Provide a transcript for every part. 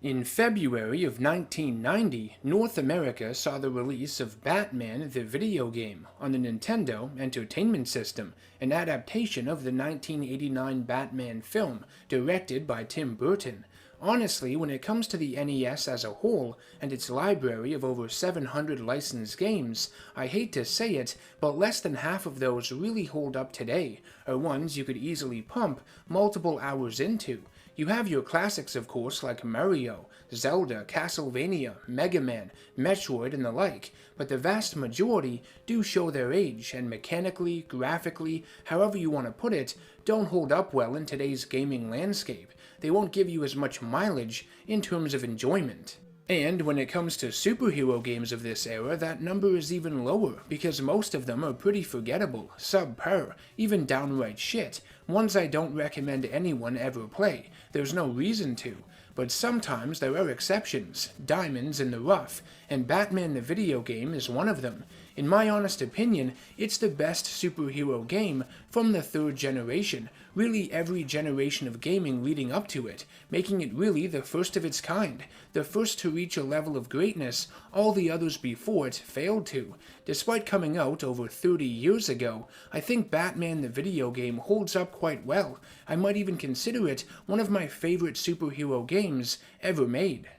In February of 1990, North America saw the release of Batman the video game on the Nintendo Entertainment System, an adaptation of the 1989 Batman film directed by Tim Burton. Honestly, when it comes to the NES as a whole, and its library of over 700 licensed games, I hate to say it, but less than half of those really hold up today, or ones you could easily pump multiple hours into. You have your classics, of course, like Mario, Zelda, Castlevania, Mega Man, Metroid, and the like, but the vast majority do show their age, and mechanically, graphically, however you want to put it, don't hold up well in today's gaming landscape. They won't give you as much mileage in terms of enjoyment. And when it comes to superhero games of this era, that number is even lower, because most of them are pretty forgettable, subpar, even downright shit, ones I don't recommend anyone ever play. There's no reason to. But sometimes there are exceptions, diamonds in the rough, and Batman the video game is one of them. In my honest opinion, it's the best superhero game from the third generation, really every generation of gaming leading up to it, making it really the first of its kind, the first to reach a level of greatness all the others before it failed to. Despite coming out over 30 years ago, I think Batman the video game holds up quite well. I might even consider it one of my favorite superhero games ever made.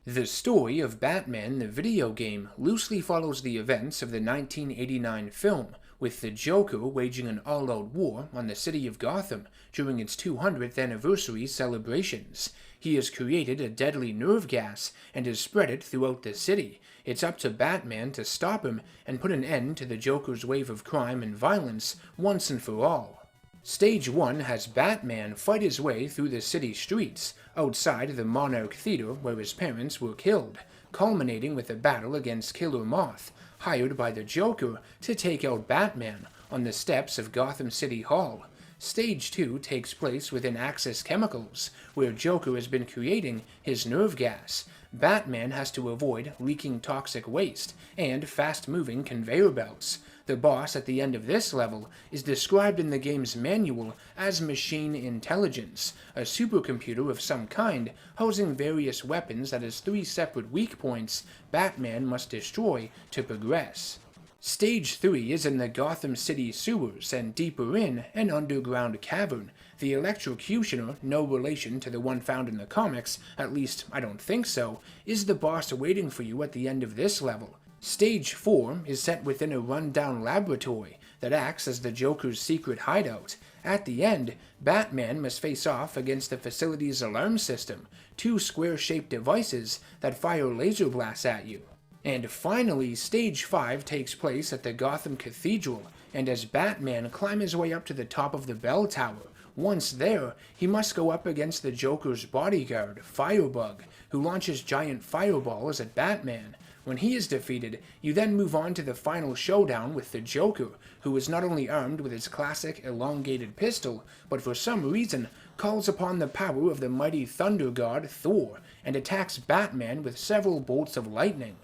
The story of Batman the video game loosely follows the events of the 1989 film, with the Joker waging an all-out war on the city of Gotham during its 200th anniversary celebrations. He has created a deadly nerve gas and has spread it throughout the city. It's up to Batman to stop him and put an end to the Joker's wave of crime and violence once and for all. Stage 1 has Batman fight his way through the city streets, outside the Monarch Theater where his parents were killed, culminating with a battle against Killer Moth, hired by the Joker to take out Batman on the steps of Gotham City Hall. Stage 2 takes place within Axis Chemicals, where Joker has been creating his nerve gas. Batman has to avoid leaking toxic waste and fast-moving conveyor belts. The boss at the end of this level is described in the game's manual as Machine Intelligence, a supercomputer of some kind housing various weapons that has 3 separate weak points Batman must destroy to progress. Stage 3 is in the Gotham City sewers and deeper in an underground cavern. The Electrocutioner, no relation to the one found in the comics, at least I don't think so, is the boss waiting for you at the end of this level. Stage 4 is set within a run-down laboratory that acts as the Joker's secret hideout. At the end, Batman must face off against the facility's alarm system, 2 square-shaped devices that fire laser blasts at you. And finally, Stage 5 takes place at the Gotham Cathedral, and as Batman climbs his way up to the top of the bell tower, once there, he must go up against the Joker's bodyguard, Firebug, who launches giant fireballs at Batman. When he is defeated, you then move on to the final showdown with the Joker, who is not only armed with his classic elongated pistol, but for some reason calls upon the power of the mighty thunder god Thor, and attacks Batman with several bolts of lightning.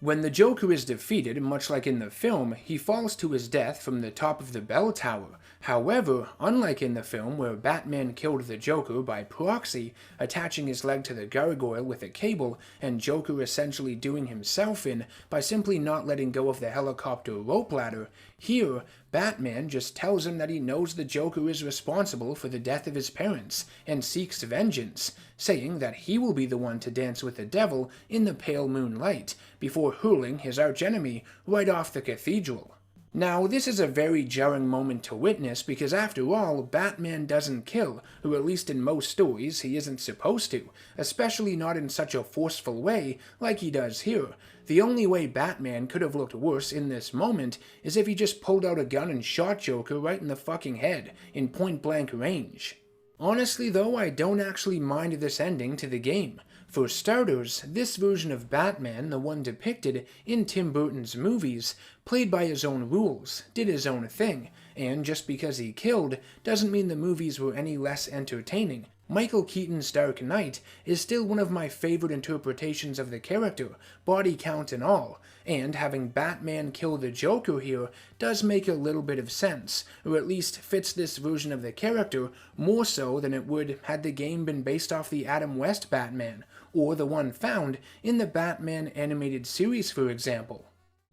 When the Joker is defeated, much like in the film, he falls to his death from the top of the bell tower. However, unlike in the film where Batman killed the Joker by proxy, attaching his leg to the gargoyle with a cable, and Joker essentially doing himself in by simply not letting go of the helicopter rope ladder, here, Batman just tells him that he knows the Joker is responsible for the death of his parents, and seeks vengeance, saying that he will be the one to dance with the devil in the pale moonlight, before hurling his archenemy right off the cathedral. Now, this is a very jarring moment to witness because after all, Batman doesn't kill, or at least in most stories he isn't supposed to, especially not in such a forceful way like he does here. The only way Batman could have looked worse in this moment is if he just pulled out a gun and shot Joker right in the fucking head, in point-blank range. Honestly though, I don't actually mind this ending to the game. For starters, this version of Batman, the one depicted in Tim Burton's movies, played by his own rules, did his own thing, and just because he killed doesn't mean the movies were any less entertaining. Michael Keaton's Dark Knight is still one of my favorite interpretations of the character, body count and all, and having Batman kill the Joker here does make a little bit of sense, or at least fits this version of the character more so than it would had the game been based off the Adam West Batman, or the one found in the Batman animated series, for example.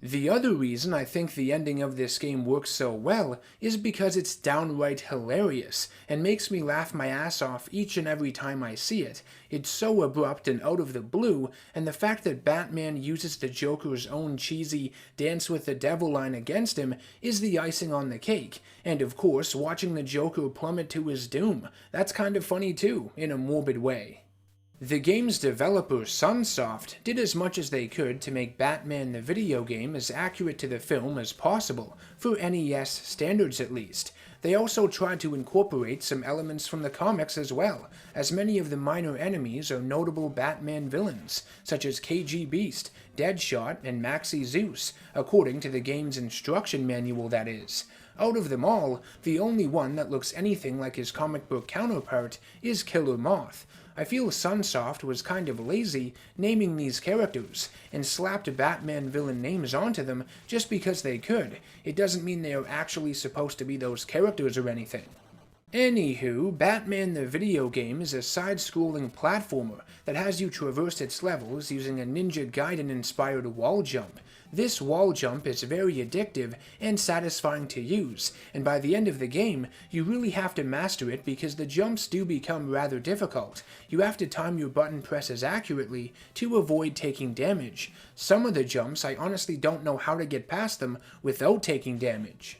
The other reason I think the ending of this game works so well is because it's downright hilarious and makes me laugh my ass off each and every time I see it. It's so abrupt and out of the blue, and the fact that Batman uses the Joker's own cheesy Dance with the Devil line against him is the icing on the cake. And of course, watching the Joker plummet to his doom, that's kind of funny too, in a morbid way. The game's developer, Sunsoft, did as much as they could to make Batman the video game as accurate to the film as possible, for NES standards at least. They also tried to incorporate some elements from the comics as well, as many of the minor enemies are notable Batman villains, such as KG Beast, Deadshot, and Maxi Zeus, according to the game's instruction manual, that is. Out of them all, the only one that looks anything like his comic book counterpart is Killer Moth. I feel Sunsoft was kind of lazy naming these characters, and slapped Batman villain names onto them just because they could. It doesn't mean they are actually supposed to be those characters or anything. Anywho, Batman the video game is a side-scrolling platformer that has you traverse its levels using a Ninja Gaiden-inspired wall jump. This wall jump is very addictive and satisfying to use, and by the end of the game, you really have to master it because the jumps do become rather difficult. You have to time your button presses accurately to avoid taking damage. Some of the jumps, I honestly don't know how to get past them without taking damage.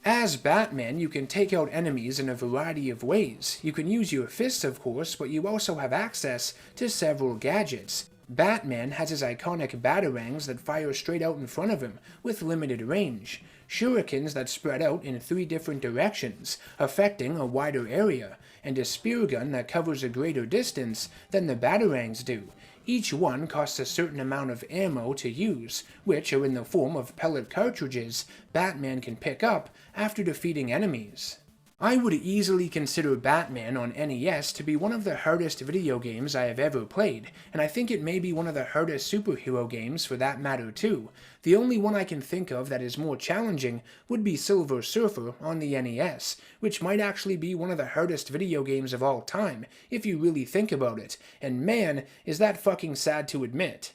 As Batman, you can take out enemies in a variety of ways. You can use your fists, of course, but you also have access to several gadgets. Batman has his iconic batarangs that fire straight out in front of him, with limited range. Shurikens that spread out in 3 different directions, affecting a wider area, and a spear gun that covers a greater distance than the batarangs do. Each one costs a certain amount of ammo to use, which are in the form of pellet cartridges Batman can pick up after defeating enemies. I would easily consider Batman on NES to be one of the hardest video games I have ever played, and I think it may be one of the hardest superhero games for that matter too. The only one I can think of that is more challenging would be Silver Surfer on the NES, which might actually be one of the hardest video games of all time, if you really think about it, and man, is that fucking sad to admit.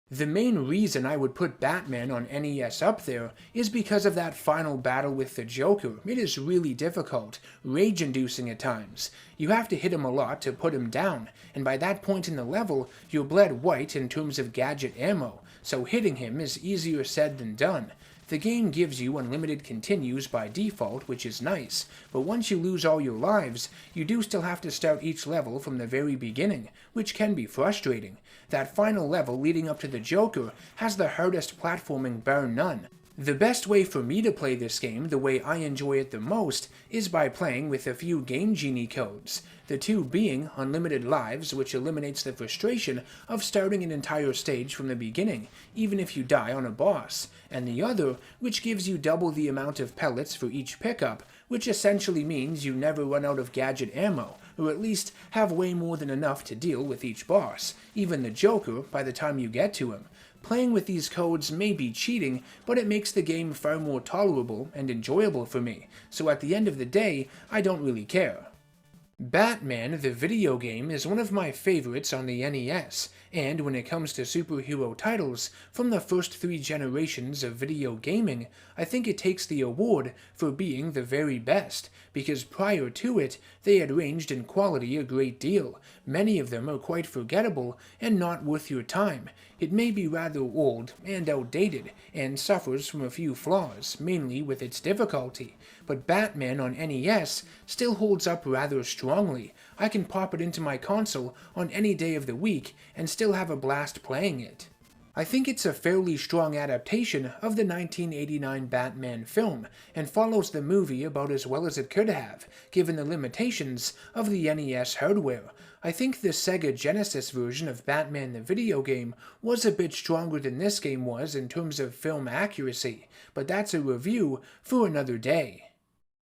The main reason I would put Batman on NES up there is because of that final battle with the Joker. It is really difficult, rage-inducing at times. You have to hit him a lot to put him down, and by that point in the level, you're bled white in terms of gadget ammo, so hitting him is easier said than done. The game gives you unlimited continues by default, which is nice, but once you lose all your lives, you do still have to start each level from the very beginning, which can be frustrating. That final level leading up to the Joker has the hardest platforming bar none. The best way for me to play this game, the way I enjoy it the most, is by playing with a few Game Genie codes. The two being unlimited lives, which eliminates the frustration of starting an entire stage from the beginning, even if you die on a boss, and the other, which gives you double the amount of pellets for each pickup, which essentially means you never run out of gadget ammo, or at least have way more than enough to deal with each boss, even the Joker, by the time you get to him. Playing with these codes may be cheating, but it makes the game far more tolerable and enjoyable for me, so at the end of the day, I don't really care. Batman, the video game, is one of my favorites on the NES, and when it comes to superhero titles from the first 3 generations of video gaming, I think it takes the award for being the very best, because prior to it, they had ranged in quality a great deal. Many of them are quite forgettable and not worth your time. It may be rather old and outdated, and suffers from a few flaws, mainly with its difficulty, but Batman on NES still holds up rather strongly. I can pop it into my console on any day of the week and still have a blast playing it. I think it's a fairly strong adaptation of the 1989 Batman film, and follows the movie about as well as it could have, given the limitations of the NES hardware. I think the Sega Genesis version of Batman the video game was a bit stronger than this game was in terms of film accuracy, but that's a review for another day.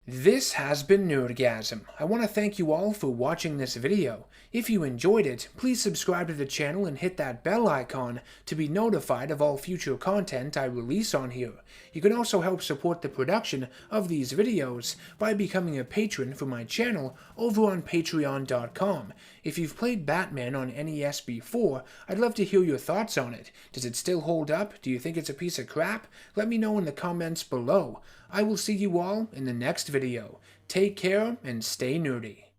This has been NerdGasm. I want to thank you all for watching this video. If you enjoyed it, please subscribe to the channel and hit that bell icon to be notified of all future content I release on here. You can also help support the production of these videos by becoming a patron for my channel over on patreon.com. If you've played Batman on NES before, I'd love to hear your thoughts on it. Does it still hold up? Do you think it's a piece of crap? Let me know in the comments below. I will see you all in the next video. Take care and stay nerdy.